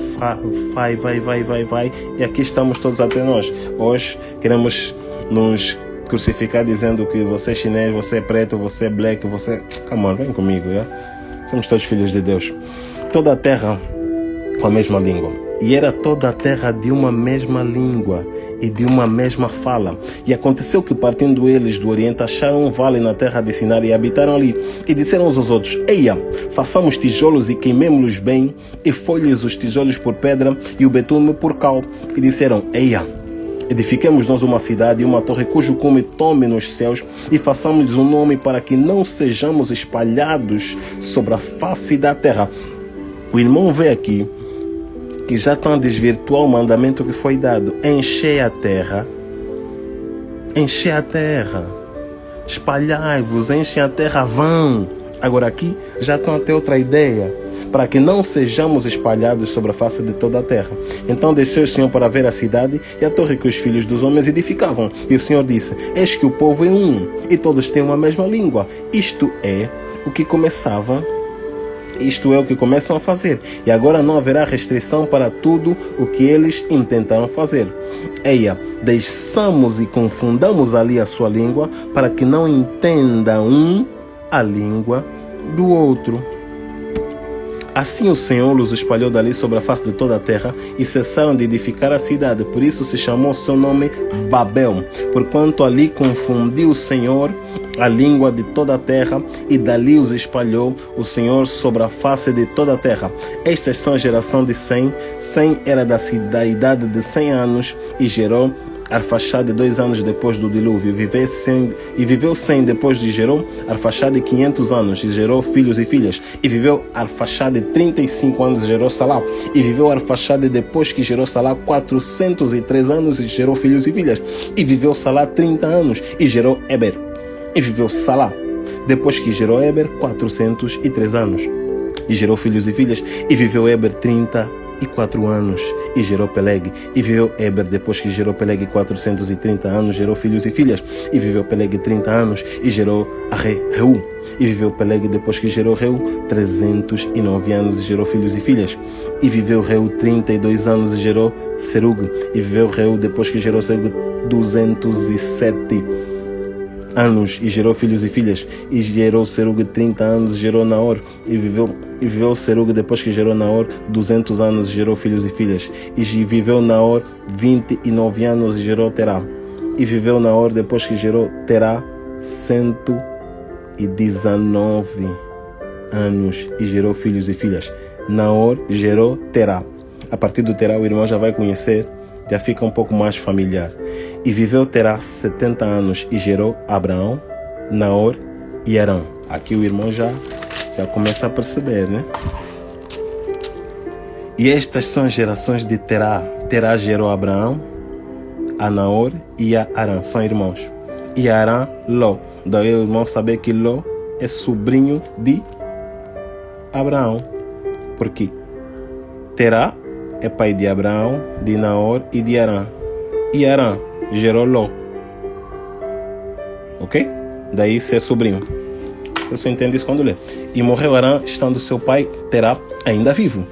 vai, e aqui estamos todos até nós. Hoje queremos nos crucificar dizendo que você é chinês, você é preto, você é black, você... Come on, vem comigo, yeah? Somos todos filhos de Deus. Toda a terra com a mesma língua. E era toda a terra de uma mesma língua e de uma mesma fala. E aconteceu que, partindo eles do Oriente, acharam um vale na terra de Sinar e habitaram ali. E disseram uns aos outros: Eia, façamos tijolos e queimemo-los bem. E foi-lhes os tijolos por pedra e o betume por cal. E disseram: Eia, edifiquemos nós uma cidade e uma torre cujo cume tome nos céus e façamos-lhes um nome para que não sejamos espalhados sobre a face da terra. O irmão vê aqui que já estão a desvirtuar o mandamento que foi dado. Enchei a terra. Enchei a terra. Espalhai-vos, enchem a terra, vão. Agora aqui já estão a ter outra ideia. Para que não sejamos espalhados sobre a face de toda a terra. Então desceu o Senhor para ver a cidade e a torre que os filhos dos homens edificavam. E o Senhor disse: Eis que o povo é um, e todos têm uma mesma língua. Isto é o que começam a fazer. E agora não haverá restrição para tudo o que eles intentaram fazer. Eia, deixamos e confundamos ali a sua língua, para que não entenda um a língua do outro. Assim o Senhor os espalhou dali sobre a face de toda a terra e cessaram de edificar a cidade. Por isso se chamou seu nome Babel, porquanto ali confundiu o Senhor a língua de toda a terra e dali os espalhou o Senhor sobre a face de toda a terra. Estas são a geração de Sem. Sem era da idade de 100 anos e gerou Arfaxade 2 anos depois do dilúvio. Viveu Sem depois de gerou Arfaxade 500 anos e gerou filhos e filhas. E viveu Arfaxade 35 anos e gerou Salá. E viveu Arfaxade depois que gerou Salá 403 anos e gerou filhos e filhas. E viveu Salá 30 anos e gerou Eber. E viveu Salá depois que gerou Eber 403 anos e gerou filhos e filhas. E viveu Eber 34 anos e gerou Peleg. E viveu Eber depois que gerou Peleg 430 anos, gerou filhos e filhas. E viveu Peleg 30 anos e gerou Reu. E viveu Peleg depois que gerou Reu 309 anos e gerou filhos e filhas. E viveu Reu 32 anos e gerou Serug. E viveu Reu depois que gerou Serug 207 anos e gerou filhos e filhas. E gerou Serug 30 anos e gerou Naor. E viveu Serug depois que gerou Naor 200 anos e gerou filhos e filhas. E viveu Naor 29 anos e gerou Terá. E viveu Naor depois que gerou Terá 119 anos e gerou filhos e filhas. Naor gerou Terá. A partir do Terá o irmão já vai conhecer, já fica um pouco mais familiar. E viveu Terá 70 anos e gerou Abraão, Naor e Arã. Aqui o irmão já começa a perceber, né? E estas são as gerações de Terá. Terá gerou Abraão, a Naor e a Arã. São irmãos. E Arã, Ló. Daí o irmão saber que Ló é sobrinho de Abraão. Porque Terá é pai de Abraão, de Naor e de Arã. E Arã gerou Ló. Ok? Daí ser sobrinho. Eu só entendo isso quando lê. E morreu Arã, estando seu pai Terá ainda vivo,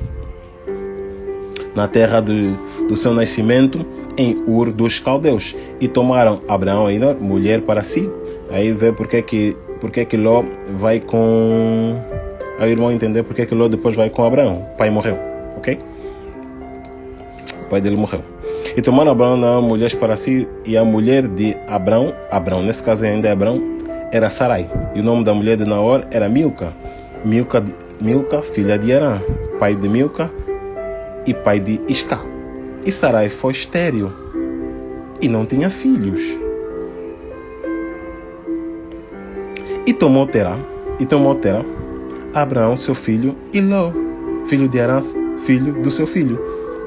na terra do seu nascimento, em Ur dos Caldeus. E tomaram Abraão e Naor, mulher para si. Aí vê porque que Ló vai com... Aí o irmão entender porque que Ló depois vai com Abraão. O pai morreu, ok? O pai dele morreu. E tomaram Abraão e Naor mulheres para si, e a mulher de Abraão, nesse caso ainda é Abraão, era Sarai. E o nome da mulher de Naor era Milca. Milca, filha de Arã, pai de Milca e pai de Isca. E Sarai foi estéril e não tinha filhos. E tomou Terá Abraão seu filho e Ló, filho de Arã, filho do seu filho,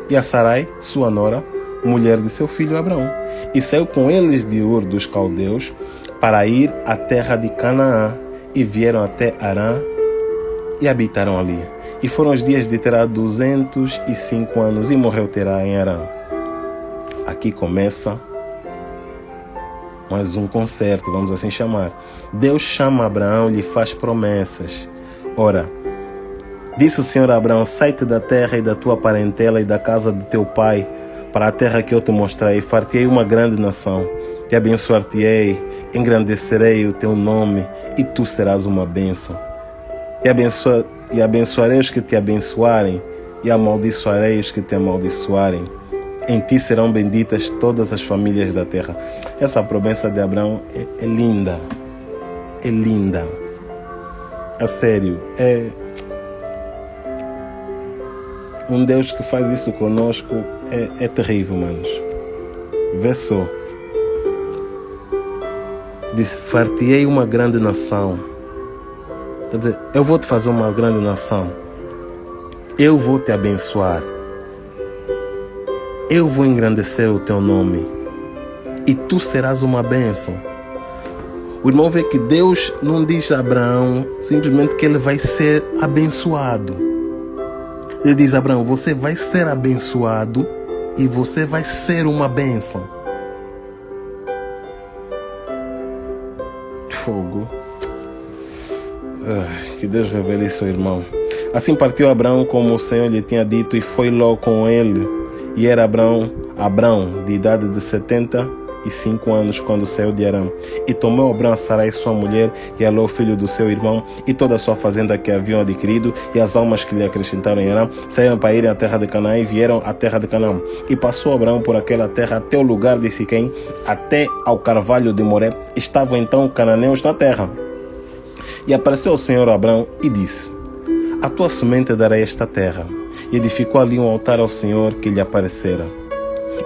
e a Sarai, sua nora, mulher de seu filho Abraão. E saiu com eles de Ur dos Caldeus para ir à terra de Canaã, e vieram até Arã e habitaram ali. E foram os dias de Terá 205 anos, e morreu Terá em Arã. Aqui começa mais um concerto, vamos assim chamar. Deus chama Abraão e lhe faz promessas. Ora, disse o Senhor a Abraão: sai-te da terra e da tua parentela e da casa de teu pai, para a terra que eu te mostrei, e far-te-ei uma grande nação. te abençoar-te-ei, engrandecerei o teu nome e tu serás uma bênção. E abençoarei os que te abençoarem e amaldiçoarei os que te amaldiçoarem. Em ti serão benditas todas as famílias da terra. Essa promessa de Abraão é linda. É linda. A sério, é um Deus que faz isso conosco. É terrível, manos. Vê só. Disse, far-te-ei uma grande nação. Quer dizer, eu vou te fazer uma grande nação. Eu vou te abençoar. Eu vou engrandecer o teu nome. E tu serás uma bênção. O irmão vê que Deus não diz a Abraão simplesmente que ele vai ser abençoado. Ele diz a Abraão, você vai ser abençoado e você vai ser uma bênção. Fogo. Que Deus revele isso ao irmão. Assim partiu Abraão como o Senhor lhe tinha dito e foi Ló com ele. E era Abraão de idade de 75 anos quando saiu de Arã. E tomou Abraão a Sarai sua mulher e a Ló filho do seu irmão e toda a sua fazenda que haviam adquirido e as almas que lhe acrescentaram em Arã. Saíram para irem à terra de Canaã e vieram à terra de Canaã. E passou Abraão por aquela terra até o lugar de Siquém, até ao carvalho de Moré. Estavam então cananeus na terra. E apareceu o Senhor a Abraão e disse, a tua semente dará esta terra. E edificou ali um altar ao Senhor que lhe aparecera.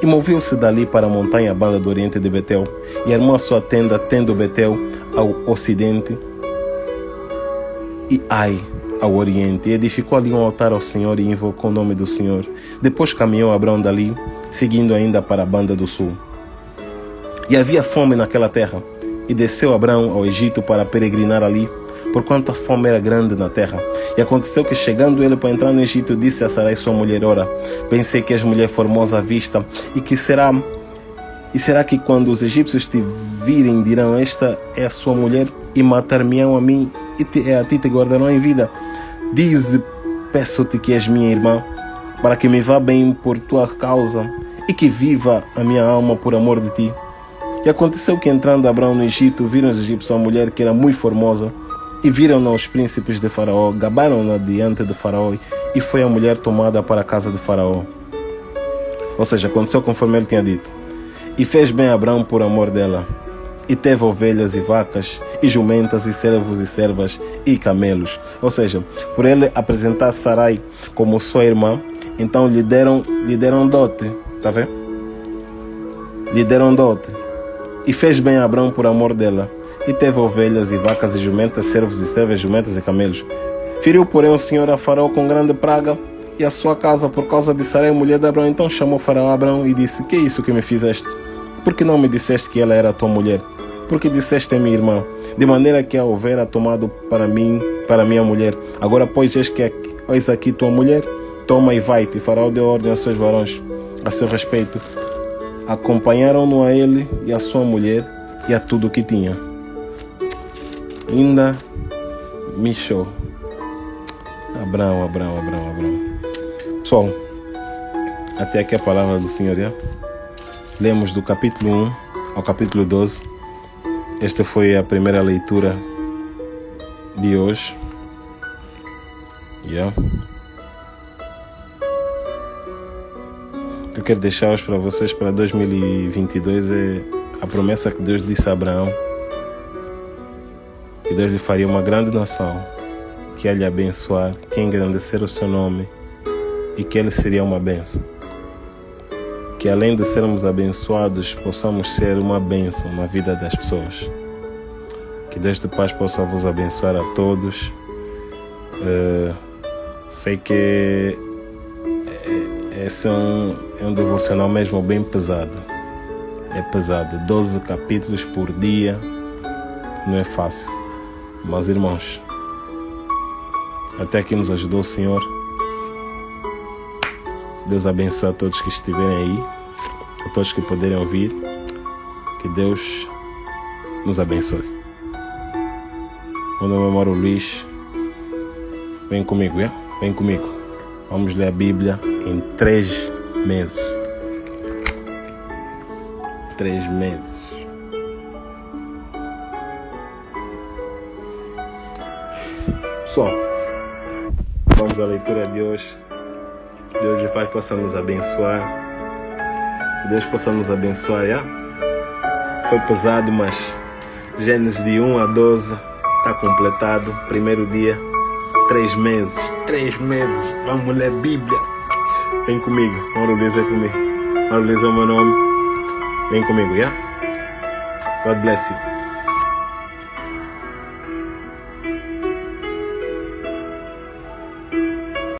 E moveu-se dali para a montanha banda do oriente de Betel, e armou a sua tenda, tendo Betel ao ocidente, e Ai ao oriente. E edificou ali um altar ao Senhor e invocou o nome do Senhor. Depois caminhou Abraão dali, seguindo ainda para a banda do sul. E havia fome naquela terra, e desceu Abraão ao Egito para peregrinar ali, porquanto a fome era grande na terra. E aconteceu que, chegando ele para entrar no Egito, disse a Sarai sua mulher, ora, pensei que és mulher formosa à vista, e será que quando os egípcios te virem, dirão, esta é a sua mulher, e matar-me-ão a mim, e a ti te guardarão em vida. Dize, peço-te que és minha irmã, para que me vá bem por tua causa, e que viva a minha alma por amor de ti. E aconteceu que, entrando Abraão no Egito, viram os egípcios a mulher que era muito formosa, e viram-na os príncipes de Faraó, gabaram-na diante de Faraó, e foi a mulher tomada para a casa de Faraó. Ou seja, aconteceu conforme ele tinha dito. E fez bem Abraão por amor dela. E teve ovelhas e vacas, e jumentas, e servos e servas, e camelos. Ou seja, por ele apresentar Sarai como sua irmã, então lhe deram dote. Tá vendo? Lhe deram dote. E fez bem Abraão por amor dela. E teve ovelhas e vacas e jumentas, servos e servas, jumentas e camelos. Feriu, porém, o Senhor a Faraó com grande praga e a sua casa por causa de Sarai, mulher de Abraão. Então chamou Faraó a Abraão e disse, que é isso que me fizeste? Por que não me disseste que ela era a tua mulher? Porque disseste, é minha irmã, de maneira que a houvera tomado para minha mulher. Agora, pois, eis aqui tua mulher, toma e vai-te. E Faraó deu ordem aos seus varões a seu respeito. Acompanharam-no a ele e a sua mulher e a tudo o que tinha. Ainda Michel. Abraão. Pessoal, até aqui a palavra do Senhor. Já? Lemos do capítulo 1 ao capítulo 12. Esta foi a primeira leitura de hoje. Yeah. O que eu quero deixar hoje para vocês para 2022 é a promessa que Deus disse a Abraão, que Deus lhe faria uma grande nação, que ia lhe abençoar, que ia engrandecer o seu nome e que ele seria uma bênção. Que além de sermos abençoados, possamos ser uma bênção na vida das pessoas. Que Deus de paz possa vos abençoar a todos. Sei que esse é um devocional mesmo bem pesado. É pesado, 12 capítulos por dia, não é fácil. Mas irmãos, até aqui nos ajudou o Senhor. Deus abençoe a todos que estiverem aí, a todos que puderem ouvir. Que Deus nos abençoe. Meu nome é Mauro Luís. Vem comigo, é? Vem comigo. Vamos ler a Bíblia em 3 meses. 3 meses. Pessoal, vamos à leitura de hoje. Deus possa nos abençoar. Que Deus possa nos abençoar, já? Foi pesado, mas Gênesis de 1 a 12 está completado. Primeiro dia, 3 meses. 3 meses. Vamos ler Bíblia. Vem comigo. Mauro-Luís é comigo. Mauro-Luís é o meu nome. Vem comigo, já? God bless you.